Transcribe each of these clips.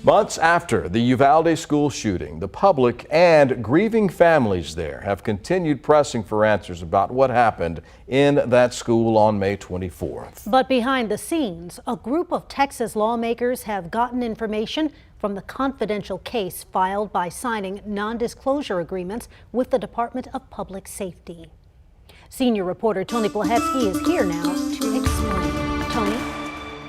Months after the Uvalde school shooting, the public and grieving families there have continued pressing for answers about what happened in that school on May 24th. But behind the scenes, a group of Texas lawmakers have gotten information from the confidential case filed by signing non-disclosure agreements with the Department of Public Safety. Senior reporter Tony Plahetsky is here now to explain. Tony?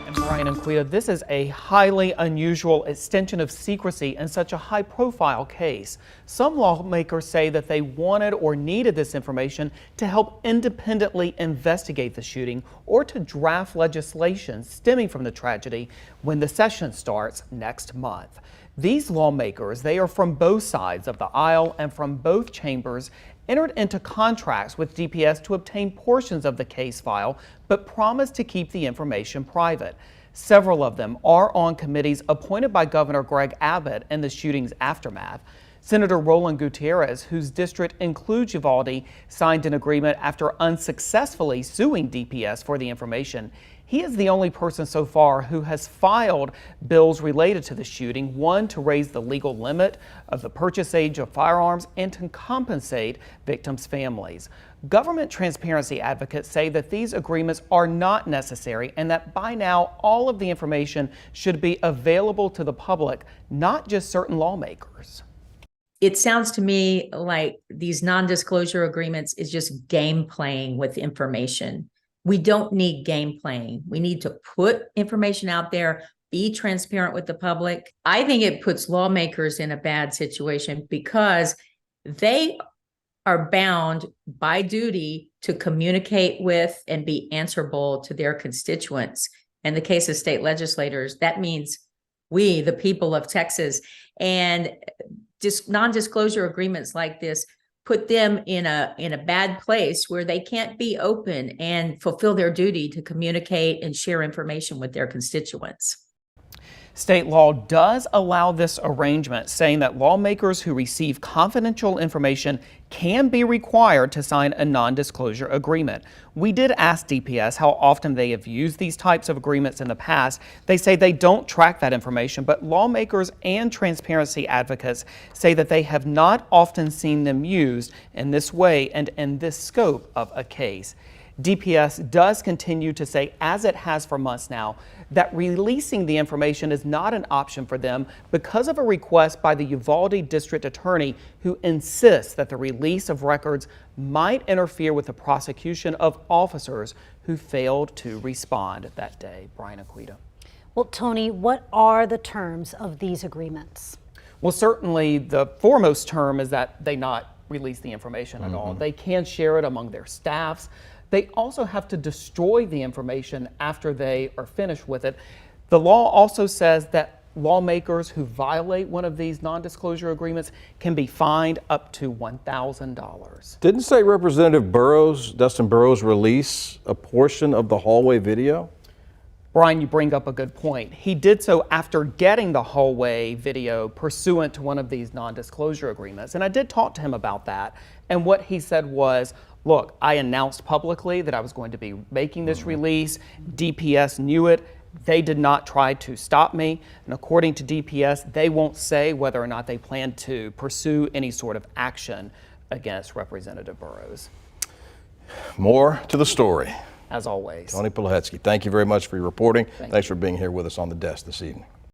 And Brian and Quita, this is a highly unusual extension of secrecy in such a high-profile case. Some lawmakers say that they wanted or needed this information to help independently investigate the shooting or to draft legislation stemming from the tragedy when the session starts next month. These lawmakers, they are from both sides of the aisle and from both chambers, entered into contracts with DPS to obtain portions of the case file, but promised to keep the information private. Several of them are on committees appointed by Governor Greg Abbott in the shooting's aftermath. Senator Roland Gutierrez, whose district includes Uvalde, signed an agreement after unsuccessfully suing DPS for the information. He is the only person so far who has filed bills related to the shooting, one to raise the legal limit of the purchase age of firearms and to compensate victims' families. Government transparency advocates say that these agreements are not necessary and that by now all of the information should be available to the public, not just certain lawmakers. It sounds to me like these non-disclosure agreements is just game playing with information. We don't need game playing. We need to put information out there, be transparent with the public. I think it puts lawmakers in a bad situation because they are bound by duty to communicate with and be answerable to their constituents. In the case of state legislators, that means we, the people of Texas, and just non-disclosure agreements like this put them in a bad place where they can't be open and fulfill their duty to communicate and share information with their constituents. State law does allow this arrangement, saying that lawmakers who receive confidential information can be required to sign a non-disclosure agreement. We did ask DPS how often they have used these types of agreements in the past. They say they don't track that information, but lawmakers and transparency advocates say that they have not often seen them used in this way and in this scope of a case. DPS does continue to say, as it has for months now, that releasing the information is not an option for them because of a request by the Uvalde district attorney who insists that the release of records might interfere with the prosecution of officers who failed to respond that day. Brian and Quita. Well, Tony, what are the terms of these agreements? Well, certainly the foremost term is that they not release the information at all. They can share it among their staffs. They also have to destroy the information after they are finished with it. The law also says that lawmakers who violate one of these non-disclosure agreements can be fined up to $1,000. Didn't State Representative Dustin Burrows, release a portion of the hallway video? Brian, you bring up a good point. He did so after getting the hallway video pursuant to one of these non-disclosure agreements. And I did talk to him about that. And what he said was, look, I announced publicly that I was going to be making this release. DPS knew it. They did not try to stop me. And according to DPS, they won't say whether or not they plan to pursue any sort of action against Representative Burrows. More to the story. As always. Tony Plahetsky, thank you very much for your reporting. Thanks for being here with us on the desk this evening.